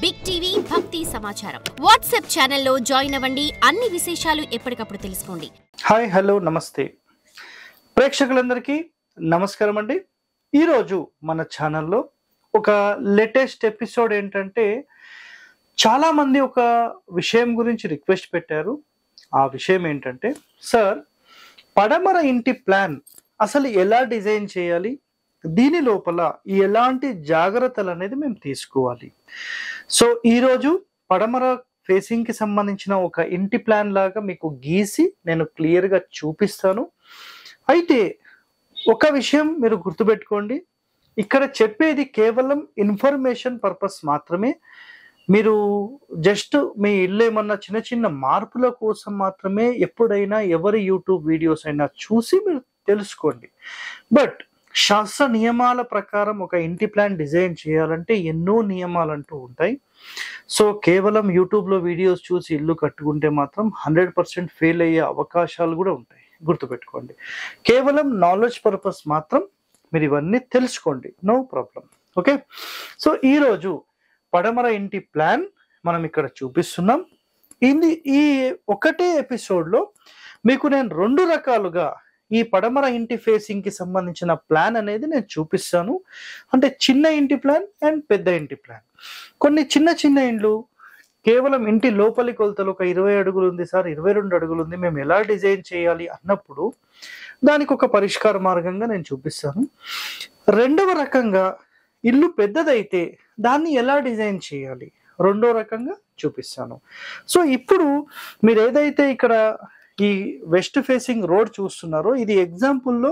Big TV భక్తి సమాచారం WhatsApp ఛానల్లో జాయిన్ అవ్వండి. అన్ని విశేషాలు ఎప్పటికప్పుడు తెలుసుకోండి. హాయ్ హలో నమస్తే ప్రేక్షకులందరికీ నమస్కారం అండి. ఈరోజు మన ఛానల్లో ఒక లేటెస్ట్ ఎపిసోడ్ ఏంటంటే, చాలామంది ఒక విషయం గురించి రిక్వెస్ట్ పెట్టారు. ఆ విషయం ఏంటంటే, సార్ పడమర ఇంటి ప్లాన్ అసలు ఎలా డిజైన్ చేయాలి, దీని లోపల ఎలాంటి జాగ్రత్తలు అనేది మేము తీసుకోవాలి. సో ఈరోజు పడమర ఫేసింగ్కి సంబంధించిన ఒక ఇంటి ప్లాన్ లాగా మీకు గీసి నేను క్లియర్గా చూపిస్తాను. అయితే ఒక విషయం మీరు గుర్తుపెట్టుకోండి, ఇక్కడ చెప్పేది కేవలం ఇన్ఫర్మేషన్ పర్పస్ మాత్రమే. మీరు జస్ట్ మీ ఇల్లు ఏమన్నా చిన్న చిన్న మార్పుల కోసం మాత్రమే ఎప్పుడైనా ఎవరి యూట్యూబ్ వీడియోస్ అయినా చూసి మీరు తెలుసుకోండి. బట్ శాస్త్ర నియమాల ప్రకారం ఒక ఇంటి ప్లాన్ డిజైన్ చేయాలంటే ఎన్నో నియమాలు అంటూ ఉంటాయి. సో కేవలం యూట్యూబ్లో వీడియోస్ చూసి ఇల్లు కట్టుకుంటే మాత్రం 100% ఫెయిల్ అయ్యే అవకాశాలు కూడా ఉంటాయి. గుర్తుపెట్టుకోండి, కేవలం నాలెడ్జ్ పర్పస్ మాత్రం మీరు ఇవన్నీ తెలుసుకోండి, నో ప్రాబ్లం. ఓకే, సో ఈరోజు పడమర ఇంటి ప్లాన్ మనం ఇక్కడ చూపిస్తున్నాం. ఈ ఒకటే ఎపిసోడ్లో మీకు నేను 2 రకాలుగా ఈ పడమర ఇంటి ఫేసింగ్కి సంబంధించిన ప్లాన్ అనేది నేను చూపిస్తాను. అంటే చిన్న ఇంటి ప్లాన్ అండ్ పెద్ద ఇంటి ప్లాన్. కొన్ని చిన్న చిన్న ఇండ్లు కేవలం ఇంటి లోపలి కొలతలు ఒక 20 అడుగులు ఉంది సార్, 22 అడుగులు ఉంది, మేము ఎలా డిజైన్ చేయాలి అన్నప్పుడు దానికి ఒక పరిష్కార మార్గంగా నేను చూపిస్తాను. రెండవ రకంగా ఇల్లు పెద్దదైతే దాన్ని ఎలా డిజైన్ చేయాలి, రెండో రకంగా చూపిస్తాను. సో ఇప్పుడు మీరు ఏదైతే ఇక్కడ ఈ వెస్ట్ ఫేసింగ్ రోడ్ చూస్తున్నారో, ఇది ఎగ్జాంపుల్లో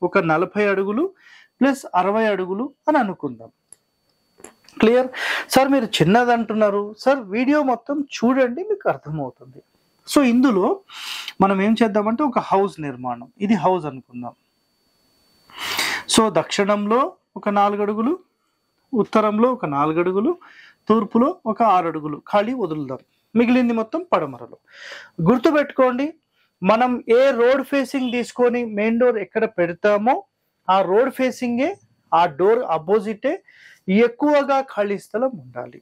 ఒక 40 అడుగులు ప్లస్ 60 అడుగులు అని అనుకుందాం. క్లియర్ సార్, మీరు చిన్నది అంటున్నారు సార్, వీడియో మొత్తం చూడండి మీకు అర్థమవుతుంది. సో ఇందులో మనం ఏం చేద్దామంటే ఒక హౌస్ నిర్మాణం, ఇది హౌస్ అనుకుందాం. సో దక్షిణంలో ఒక 4 అడుగులు, ఉత్తరంలో ఒక 4 అడుగులు, తూర్పులో ఒక 6 అడుగులు ఖాళీ వదులుదాం. మిగిలింది మొత్తం పడమరలో. గుర్తుపెట్టుకోండి, మనం ఏ రోడ్ ఫేసింగ్ తీసుకొని మెయిన్ డోర్ ఎక్కడ పెడతామో ఆ రోడ్ ఫేసింగే, ఆ డోర్ అపోజిటే ఎక్కువగా ఖాళీ స్థలం ఉండాలి.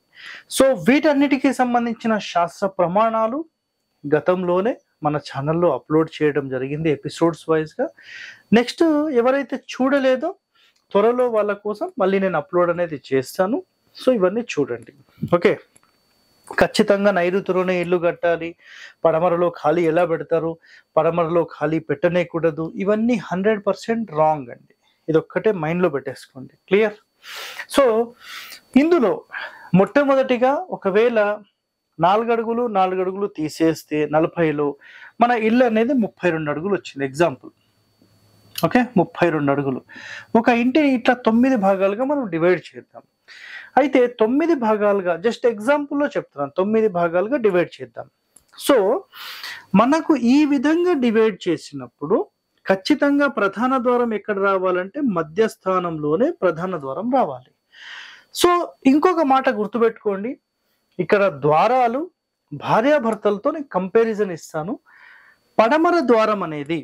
సో వీటన్నిటికీ సంబంధించిన శాస్త్ర ప్రమాణాలు గతంలోనే మన ఛానల్లో అప్లోడ్ చేయడం జరిగింది ఎపిసోడ్స్ వైజ్గా. నెక్స్ట్ ఎవరైతే చూడలేదో త్వరలో వాళ్ళ కోసం మళ్ళీ నేను అప్లోడ్ అనేది చేస్తాను. సో ఇవన్నీ చూడండి. ఓకే, ఖచ్చితంగా నైరుతిలోనే ఇల్లు కట్టాలి, పడమరలో ఖాళీ ఎలా పెడతారు, పడమరలో ఖాళీ పెట్టనేకూడదు, ఇవన్నీ 100% రాంగ్ అండి. ఇది ఒక్కటే మైండ్లో పెట్టేసుకోండి. క్లియర్? సో ఇందులో మొట్టమొదటిగా ఒకవేళ 4 అడుగులు 4 అడుగులు తీసేస్తే 40లో మన ఇల్లు అనేది 32 అడుగులు వచ్చింది ఎగ్జాంపుల్. ఓకే, 32 అడుగులు. ఒక ఇంటిని ఇట్లా 9 భాగాలుగా మనం డివైడ్ చేద్దాం. అయితే 9 భాగాలుగా, జస్ట్ ఎగ్జాంపుల్లో చెప్తున్నాను, 9 భాగాలుగా డివైడ్ చేద్దాం. సో మనకు ఈ విధంగా డివైడ్ చేసినప్పుడు ఖచ్చితంగా ప్రధాన ద్వారం ఎక్కడ రావాలంటే మధ్యస్థానంలోనే ప్రధాన ద్వారం రావాలి. సో ఇంకొక మాట గుర్తుపెట్టుకోండి, ఇక్కడ ద్వారాలు భార్యాభర్తలతో నేను కంపారిజన్ ఇస్తాను. పడమర ద్వారం అనేది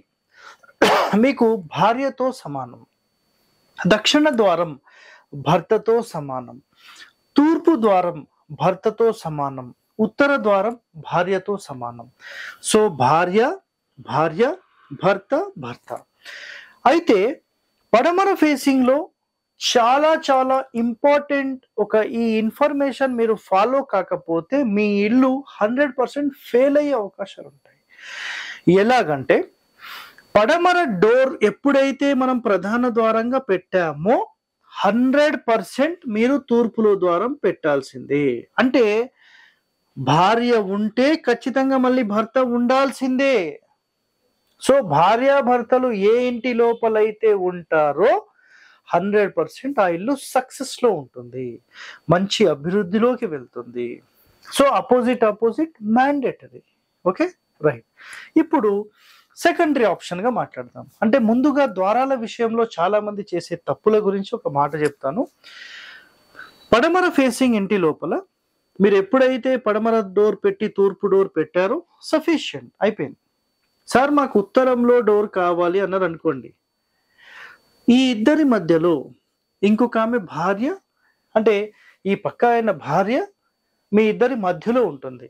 మీకు భార్యతో సమానం, దక్షిణ ద్వారం భర్తతో సమానం, తూర్పు ద్వారం భర్తతో సమానం, ఉత్తర ద్వారం భార్యతో సమానం. సో భార్య భార్య, భర్త భర్త. అయితే పడమర ఫేసింగ్లో చాలా చాలా ఇంపార్టెంట్ ఒక ఈ ఇన్ఫర్మేషన్ మీరు ఫాలో కాకపోతే మీ ఇల్లు 100% ఫెయిల్ అయ్యే అవకాశాలు ఉంటాయి. ఎలాగంటే పడమర డోర్ ఎప్పుడైతే మనం ప్రధాన ద్వారంగా పెట్టామో 100% మీరు తూర్పులో ద్వారం పెట్టాల్సిందే. అంటే భార్య ఉంటే ఖచ్చితంగా మళ్ళీ భర్త ఉండాల్సిందే. సో భార్యాభర్తలు ఏ ఇంటి లోపలైతే ఉంటారో 100% ఆ ఇల్లు సక్సెస్లో ఉంటుంది, మంచి అభివృద్ధిలోకి వెళ్తుంది. So opposite mandatory. Okay, right. ఇప్పుడు సెకండరీ ఆప్షన్గా మాట్లాడదాం. అంటే ముందుగా ద్వారాల విషయంలో చాలా మంది చేసే తప్పుల గురించి ఒక మాట చెప్తాను. పడమర ఫేసింగ్ ఇంటి లోపల మీరు ఎప్పుడైతే పడమర డోర్ పెట్టి తూర్పు డోర్ పెట్టారో సఫిషియంట్ అయిపోయింది. సార్ మాకు ఉత్తరంలో డోర్ కావాలి అన్నారు అనుకోండి, ఈ ఇద్దరి మధ్యలో ఇంకొక ఆమె భార్య, అంటే ఈ పక్క ఆయన భార్య, మీ ఇద్దరి మధ్యలో ఉంటుంది.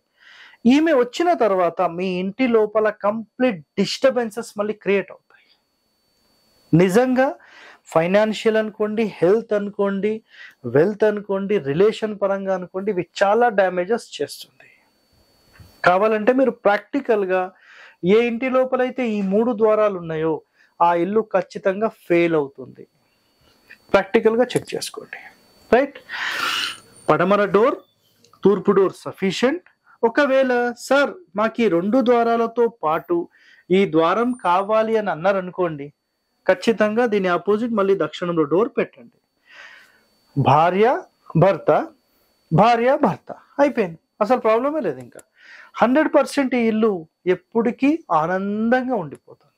ఈమె వచ్చిన తర్వాత మీ ఇంటి లోపల కంప్లీట్ డిస్టర్బెన్సెస్ మళ్ళీ క్రియేట్ అవుతాయి. నిజంగా ఫైనాన్షియల్ అనుకోండి, హెల్త్ అనుకోండి, వెల్త్ అనుకోండి, రిలేషన్ పరంగా అనుకోండి, ఇవి చాలా డ్యామేజెస్ చేస్తుంది. కావాలంటే మీరు ప్రాక్టికల్గా ఏ ఇంటి లోపలైతే ఈ 3 ద్వారాలు ఉన్నాయో ఆ ఇల్లు ఖచ్చితంగా ఫెయిల్ అవుతుంది. ప్రాక్టికల్గా చెక్ చేసుకోండి. రైట్, పడమర డోర్, తూర్పు డోర్ సఫిషియంట్. ఒకవేళ సార్ మాకు ఈ 2 ద్వారాలతో పాటు ఈ ద్వారం కావాలి అని అన్నారనుకోండి, ఖచ్చితంగా దీని ఆపోజిట్ మళ్ళీ దక్షిణంలో డోర్ పెట్టండి. భార్య భర్త, భార్య భర్త, అయిపోయింది, అసలు ప్రాబ్లమే లేదు. ఇంకా 100% ఈ ఇల్లు ఎప్పటికీ ఆనందంగా ఉండిపోతుంది.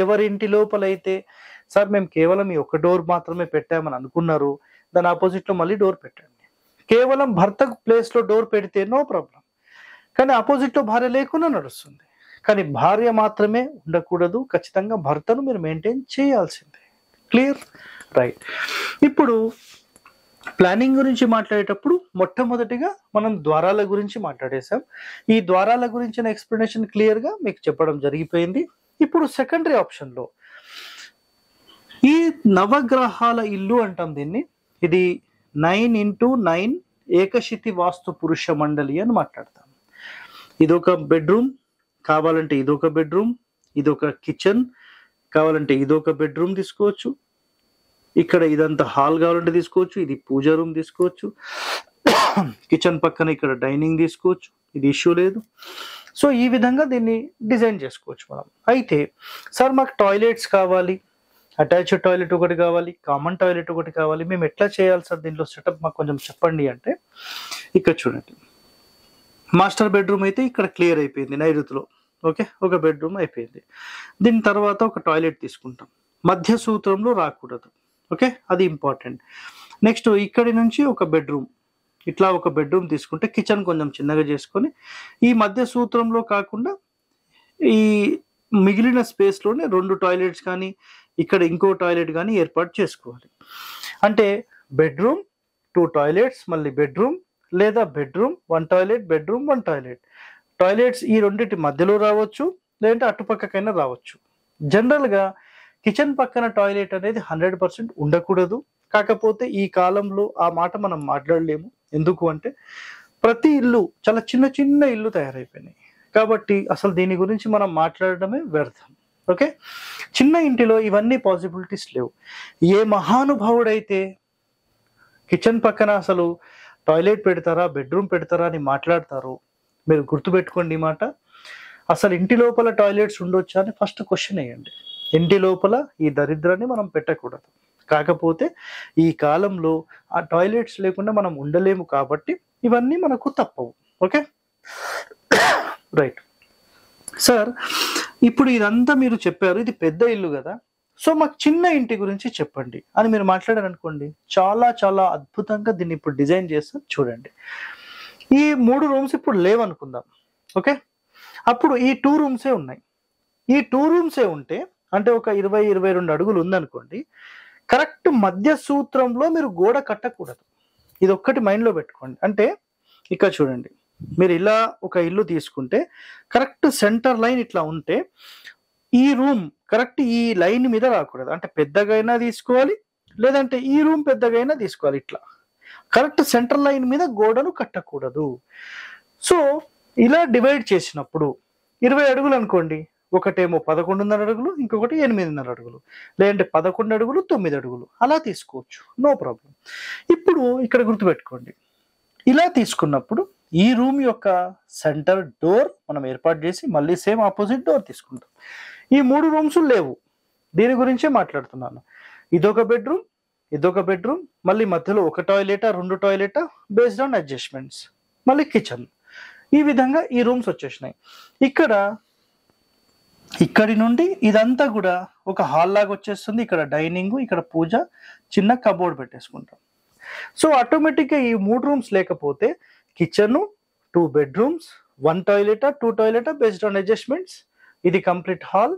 ఎవరింటి లోపలైతే సార్ మేము కేవలం ఈ ఒక డోర్ మాత్రమే పెట్టామని అనుకున్నారు, దాని ఆపోజిట్లో మళ్ళీ డోర్ పెట్టండి. కేవలం భర్తకు ప్లేస్లో డోర్ పెడితే నో ప్రాబ్లం, కానీ ఆపోజిట్లో భార్య లేకుండా నడుస్తుంది. కానీ భార్య మాత్రమే ఉండకూడదు, ఖచ్చితంగా భర్తను మీరు మెయింటైన్ చేయాల్సిందే. క్లియర్? రైట్. ఇప్పుడు ప్లానింగ్ గురించి మాట్లాడేటప్పుడు మొట్టమొదటిగా మనం ద్వారాల గురించి మాట్లాడేసాం. ఈ ద్వారాల గురించిన ఎక్స్ప్లెనేషన్ క్లియర్గా మీకు చెప్పడం జరిగిపోయింది. ఇప్పుడు సెకండరీ ఆప్షన్లో ఈ నవగ్రహాల ఇల్లు అంటాం దీన్ని. ఇది 9x9 ఏకశితి వాస్తు పురుష మండలి అని మాట్లాడతాం. ఇదొక బెడ్రూమ్, కావాలంటే ఇదొక బెడ్రూమ్, ఇదొక కిచెన్, కావాలంటే ఇదొక బెడ్రూమ్ తీసుకోవచ్చు. ఇక్కడ ఇదంతా హాల్ కావాలంటే తీసుకోవచ్చు, ఇది పూజా రూమ్ తీసుకోవచ్చు. కిచెన్ పక్కన ఇక్కడ డైనింగ్ తీసుకోవచ్చు, ఇది ఇష్యూ లేదు. సో ఈ విధంగా దీన్ని డిజైన్ చేసుకోవచ్చు మనం. అయితే సార్ మాకు టాయిలెట్స్ కావాలి, అటాచ్డ్ టాయిలెట్ ఒకటి కావాలి, కామన్ టాయిలెట్ ఒకటి కావాలి, మేము ఎట్లా చేయాలి సార్ దీంట్లో సెటప్ మాకు కొంచెం చెప్పండి అంటే, ఇక్కడ చూడండి, మాస్టర్ బెడ్రూమ్ అయితే ఇక్కడ క్లియర్ అయిపోయింది నైరుతిలో. ఓకే, ఒక బెడ్రూమ్ అయిపోయింది. దీని తర్వాత ఒక టాయిలెట్ తీసుకుంటాం, మధ్య సూత్రంలో రాకూడదు. ఓకే, అది ఇంపార్టెంట్. నెక్స్ట్ ఇక్కడి నుంచి ఒక బెడ్రూమ్, ఇట్లా ఒక బెడ్రూమ్ తీసుకుంటే కిచెన్ కొంచెం చిన్నగా చేసుకొని ఈ మధ్య సూత్రంలో కాకుండా ఈ మిగిలిన స్పేస్లోనే 2 టాయిలెట్స్ కానీ ఇక్కడ ఇంకో టాయిలెట్ కానీ ఏర్పాటు చేసుకోవాలి. అంటే బెడ్రూమ్ 2 టాయిలెట్స్, మళ్ళీ బెడ్రూమ్, లేదా bedroom 1 toilet, bedroom 1 toilet. Toilets ఈ రెండింటి మధ్యలో రావచ్చు, లేదంటే అటుపక్కకైనా రావచ్చు. జనరల్గా కిచెన్ పక్కన టాయిలెట్ అనేది 100% ఉండకూడదు. కాకపోతే ఈ కాలంలో ఆ మాట మనం మాట్లాడలేము. ఎందుకు అంటే ప్రతి ఇల్లు చాలా చిన్న చిన్న ఇల్లు తయారైపోయినాయి కాబట్టి అసలు దీని గురించి మనం మాట్లాడడమే వ్యర్థం. ఓకే, చిన్న ఇంటిలో ఇవన్నీ పాసిబిలిటీస్ లేవు. ఏ మహానుభావుడైతే కిచెన్ పక్కన అసలు టాయిలెట్ పెడతారా, బెడ్రూమ్ పెడతారా అని మాట్లాడతారో మీరు గుర్తుపెట్టుకోండి ఈ మాట. అసలు ఇంటి లోపల టాయిలెట్స్ ఉండొచ్చా అని ఫస్ట్ క్వశ్చన్ వేయండి. ఇంటి లోపల ఈ దరిద్రాన్ని మనం పెట్టకూడదు. కాకపోతే ఈ కాలంలో ఆ టాయిలెట్స్ లేకుండా మనం ఉండలేము కాబట్టి ఇవన్నీ మనకు తప్పవు. Okay, right. సార్ ఇప్పుడు ఇదంతా మీరు చెప్పారు, ఇది పెద్ద ఇల్లు కదా, సో మాకు చిన్న ఇంటి గురించి చెప్పండి అని మీరు మాట్లాడారు అనుకోండి, చాలా చాలా అద్భుతంగా దీన్ని ఇప్పుడు డిజైన్ చేస్తాం. చూడండి, ఈ 3 రూమ్స్ ఇప్పుడు లేవనుకుందాం. ఓకే, అప్పుడు ఈ 2 రూమ్సే ఉన్నాయి. ఈ 2 రూమ్సే ఉంటే అంటే ఒక 20-22 అడుగులు ఉందనుకోండి, కరెక్ట్ మధ్య సూత్రంలో మీరు గోడ కట్టకూడదు. ఇది ఒక్కటి మైండ్లో పెట్టుకోండి. అంటే ఇక్కడ చూడండి, మీరు ఇలా ఒక ఇల్లు తీసుకుంటే కరెక్ట్ సెంటర్ లైన్ ఇట్లా ఉంటే ఈ రూమ్ కరెక్ట్ ఈ లైన్ మీద రాకూడదు. అంటే పెద్దగా అయినా తీసుకోవాలి, లేదంటే ఈ రూమ్ పెద్దగా అయినా తీసుకోవాలి. ఇట్లా కరెక్ట్ సెంటర్ లైన్ మీద గోడను కట్టకూడదు. సో ఇలా డివైడ్ చేసినప్పుడు 20 అడుగులు అనుకోండి, ఒకటేమో 11.5 అడుగులు, ఇంకొకటి 8.5 అడుగులు, లేదంటే 11 అడుగులు 9 అడుగులు, అలా తీసుకోవచ్చు, నో ప్రాబ్లం. ఇప్పుడు ఇక్కడ గుర్తుపెట్టుకోండి, ఇలా తీసుకున్నప్పుడు ఈ రూమ్ యొక్క సెంటర్ డోర్ మనం ఏర్పాటు చేసి మళ్ళీ సేమ్ ఆపోజిట్ డోర్ తీసుకుంటాం. ఈ 3 రూమ్స్ లేవు, దీని గురించే మాట్లాడుతున్నాను. ఇదొక బెడ్రూమ్, ఇదొక బెడ్రూమ్, మళ్ళీ మధ్యలో ఒక టాయిలెటా 2 టాయిలెటా బేస్డ్ ఆన్ అడ్జస్ట్మెంట్స్, మళ్ళీ కిచెన్. ఈ విధంగా ఈ రూమ్స్ వచ్చేసినాయి. ఇక్కడి నుండి ఇదంతా కూడా ఒక హాల్ లాగా వచ్చేస్తుంది. ఇక్కడ డైనింగ్, ఇక్కడ పూజ, చిన్న కబోర్డ్ పెట్టేసుకుంటాం. సో ఆటోమేటిక్గా ఈ 3 రూమ్స్ లేకపోతే కిచెన్, 2 బెడ్రూమ్స్, 1 టాయిలెటా 2 టాయిలెటా బేస్డ్ ఆన్ అడ్జస్ట్మెంట్స్, ఇది కంప్లీట్ హాల్,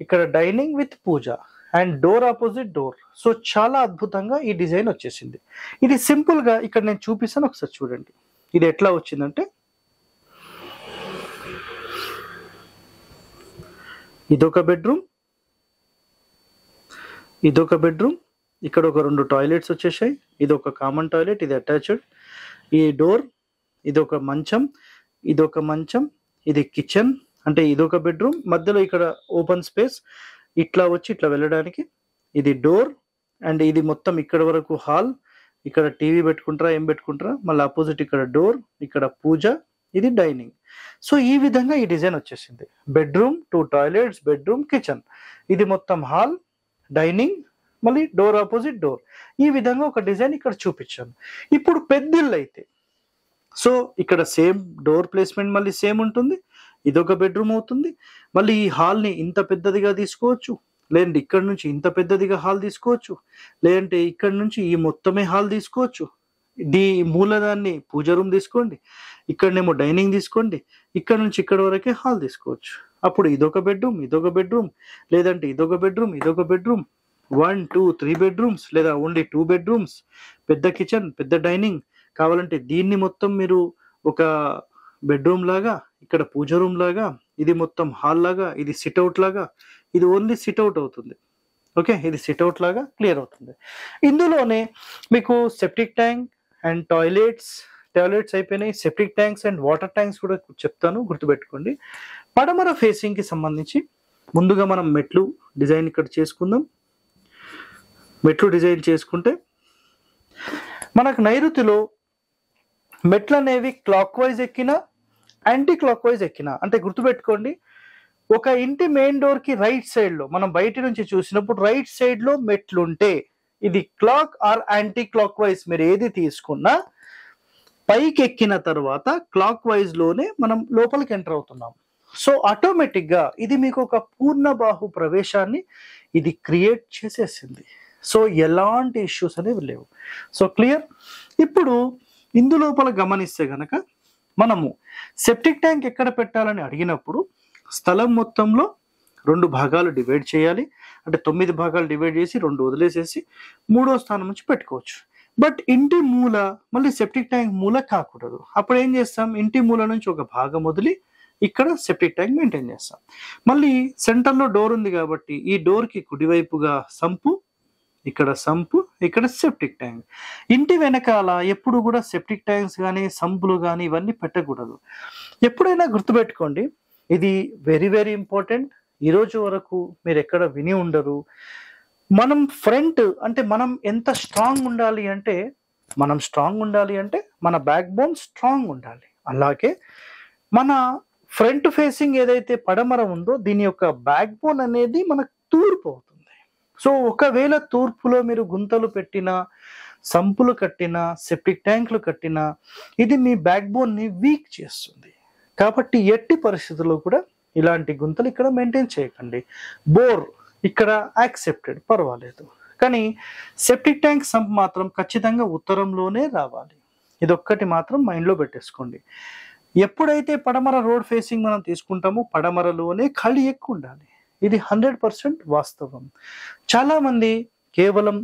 ఇక్కడ dining with puja and door opposite door. So చాలా అద్భుతంగా ఈ డిజైన్ వచ్చేసింది. ఇది సింపుల్గా ఇక్కడ నేను చూపిస్తాను, ఒకసారి చూడండి. ఇది ఎట్లా వచ్చిందంటే ఇదొక బెడ్రూమ్, ఇదొక బెడ్రూమ్, ఇక్కడ ఒక 2 టాయిలెట్స్ వచ్చేసాయి, ఇది ఒక కామన్ టాయిలెట్, ఇది అటాచ్డ్, ఈ డోర్, ఇదొక మంచం, ఇదొక మంచం, ఇది కిచెన్, అంటే ఇదొక బెడ్రూమ్, మధ్యలో ఇక్కడ ఓపెన్ స్పేస్ ఇట్లా వచ్చి ఇట్లా వెళ్ళడానికి, ఇది డోర్, అండ్ ఇది మొత్తం ఇక్కడ వరకు హాల్, ఇక్కడ టీవీ పెట్టుకుంటారా ఏం పెట్టుకుంటారా, మళ్ళీ ఆపోజిట్ ఇక్కడ డోర్, ఇక్కడ పూజ, ఇది డైనింగ్. సో ఈ విధంగా ఈ డిజైన్ వచ్చేసింది. బెడ్రూమ్, 2 టాయిలెట్స్, బెడ్రూమ్, కిచెన్, ఇది మొత్తం హాల్, డైనింగ్, మళ్ళీ డోర్ ఆపోజిట్ డోర్. ఈ విధంగా ఒక డిజైన్ ఇక్కడ చూపించాను. ఇప్పుడు పెద్దిల్లు అయితే సో ఇక్కడ సేమ్ డోర్ ప్లేస్మెంట్ మళ్ళీ సేమ్ ఉంటుంది, ఇదొక బెడ్రూమ్ అవుతుంది, మళ్ళీ ఈ హాల్ని ఇంత పెద్దదిగా తీసుకోవచ్చు, లేదంటే ఇక్కడ నుంచి ఇంత పెద్దదిగా హాల్ తీసుకోవచ్చు, లేదంటే ఇక్కడ నుంచి ఈ మొత్తమే హాల్ తీసుకోవచ్చు, మూలదాన్ని పూజ రూమ్ తీసుకోండి, ఇక్కడనేమో డైనింగ్ తీసుకోండి, ఇక్కడ నుంచి ఇక్కడ వరకే హాల్ తీసుకోవచ్చు. అప్పుడు ఇదొక బెడ్రూమ్, ఇదొక బెడ్రూమ్, లేదంటే ఇదొక బెడ్రూమ్, ఇదొక బెడ్రూమ్, 1, 2, 3 బెడ్రూమ్స్, లేదా ఓన్లీ 2 బెడ్రూమ్స్, పెద్ద కిచెన్, పెద్ద డైనింగ్. కావాలంటే దీన్ని మొత్తం మీరు ఒక బెడ్రూమ్ లాగా, ఇక్కడ పూజ రూమ్ లాగా, ఇది మొత్తం హాల్ లాగా, ఇది సిట్అవుట్ లాగా, ఇది ఓన్లీ సిట్అవుట్ అవుతుంది. ఓకే, ఇది సిట్అవుట్ లాగా క్లియర్ అవుతుంది. ఇందులోనే మీకు సెప్టిక్ ట్యాంక్ అండ్ టాయిలెట్స్ అయిపోయినాయి, septic tanks and water tanks కూడా చెప్తాను, గుర్తుపెట్టుకోండి. పడమర ఫేసింగ్కి సంబంధించి ముందుగా మనం మెట్లు డిజైన్ ఇక్కడ చేసుకుందాం. మెట్లు డిజైన్ చేసుకుంటే మనకు నైరుతిలో మెట్లు అనేవి క్లాక్ వైజ్ ఎక్కినా యాంటీ క్లాక్ వైజ్ ఎక్కినా, అంటే గుర్తుపెట్టుకోండి, ఒక ఇంటి మెయిన్ డోర్ కి రైట్ సైడ్ లో మనం బయట నుంచి చూసినప్పుడు రైట్ సైడ్ లో మెట్లు ఉంటే ఇది clock or anticlockwise మీరు ఏది తీసుకున్నా పైకి ఎక్కిన తర్వాత క్లాక్ వైజ్ లోనే మనం లోపలికి ఎంటర్ అవుతున్నాం. సో ఆటోమేటిక్ గా ఇది మీకు ఒక పూర్ణ బాహు ప్రవేశాన్ని ఇది క్రియేట్ చేసేసింది. సో ఎలాంటి ఇష్యూస్ అనేవి లేవు. So clear. ఇప్పుడు ఇందు లోపల గమనిస్తే గనక మనము సెప్టిక్ ట్యాంక్ ఎక్కడ పెట్టాలని అడిగినప్పుడు స్థలం మొత్తంలో 2 భాగాలు డివైడ్ చేయాలి. అంటే 9 భాగాలు డివైడ్ చేసి 2 వదిలేసేసి 3వ స్థానం నుంచి పెట్టుకోవచ్చు. బట్ ఇంటి మూల మళ్ళీ సెప్టిక్ ట్యాంక్ మూల కాకూడదు. అప్పుడు ఏం చేస్తాం, ఇంటి మూల నుంచి ఒక భాగం వదిలి ఇక్కడ సెప్టిక్ ట్యాంక్ మెయింటైన్ చేస్తాం. మళ్ళీ సెంటర్లో డోర్ ఉంది కాబట్టి ఈ డోర్కి కుడివైపుగా సంపు, ఇక్కడ సంపు, ఇక్కడ సెప్టిక్ ట్యాంక్. ఇంటి వెనకాల ఎప్పుడు కూడా సెప్టిక్ ట్యాంక్స్ కానీ సంపులు కానీ ఇవన్నీ పెట్టకూడదు. ఎప్పుడైనా గుర్తుపెట్టుకోండి, ఇది వెరీ వెరీ ఇంపార్టెంట్. ఈరోజు వరకు మీరు ఎక్కడ విని ఉండరు. మనం ఫ్రంట్ అంటే మనం ఎంత స్ట్రాంగ్ ఉండాలి అంటే మన బ్యాక్ బోన్ స్ట్రాంగ్ ఉండాలి. అలాగే మన ఫ్రంట్ ఫేసింగ్ ఏదైతే పడమర ఉందో దీని యొక్క బ్యాక్ బోన్ అనేది మనకు తూర్పు అవుతుంది. సో ఒకవేళ తూర్పులో మీరు గుంతలు పెట్టినా, సంపులు కట్టినా, సెప్టిక్ ట్యాంకులు కట్టినా ఇది మీ బ్యాక్ బోన్ని వీక్ చేస్తుంది. కాబట్టి ఎట్టి పరిస్థితుల్లో కూడా ఇలాంటి గుంతలు ఇక్కడ మెయింటైన్ చేయకండి. బోర్ ఇక్కడ యాక్సెప్టెడ్, పర్వాలేదు, కానీ సెప్టిక్ ట్యాంక్ సంప్ మాత్రం ఖచ్చితంగా ఉత్తరంలోనే రావాలి. ఇదొక్కటి మాత్రం మైండ్లో పెట్టేసుకోండి. ఎప్పుడైతే పడమర రోడ్ ఫేసింగ్ మనం తీసుకుంటామో పడమరలోనే ఖాళీ ఎక్కువ ఉండాలి. ఇది 100% వాస్తవం. చాలా మంది కేవలం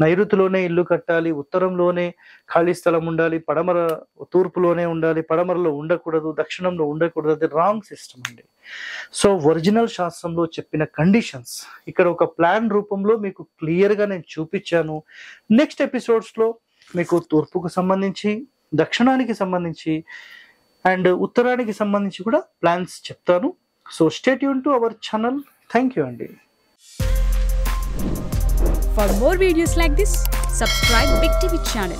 నైరుతిలోనే ఇల్లు కట్టాలి, ఉత్తరంలోనే ఖాళీ స్థలం ఉండాలి, తూర్పులోనే ఉండాలి, పడమరలో ఉండకూడదు, దక్షిణంలో ఉండకూడదు. అది రాంగ్ సిస్టమ్ అండి. సో ఒరిజినల్ శాస్త్రంలో చెప్పిన కండిషన్స్ ఇక్కడ ఒక ప్లాన్ రూపంలో మీకు క్లియర్గా నేను చూపించాను. నెక్స్ట్ ఎపిసోడ్స్లో మీకు తూర్పుకు సంబంధించి, దక్షిణానికి సంబంధించి అండ్ ఉత్తరానికి సంబంధించి కూడా ప్లాన్స్ చెప్తాను. So stay tune to our channel. Thank you అండి. For more videos like this, subscribe Big TV channel.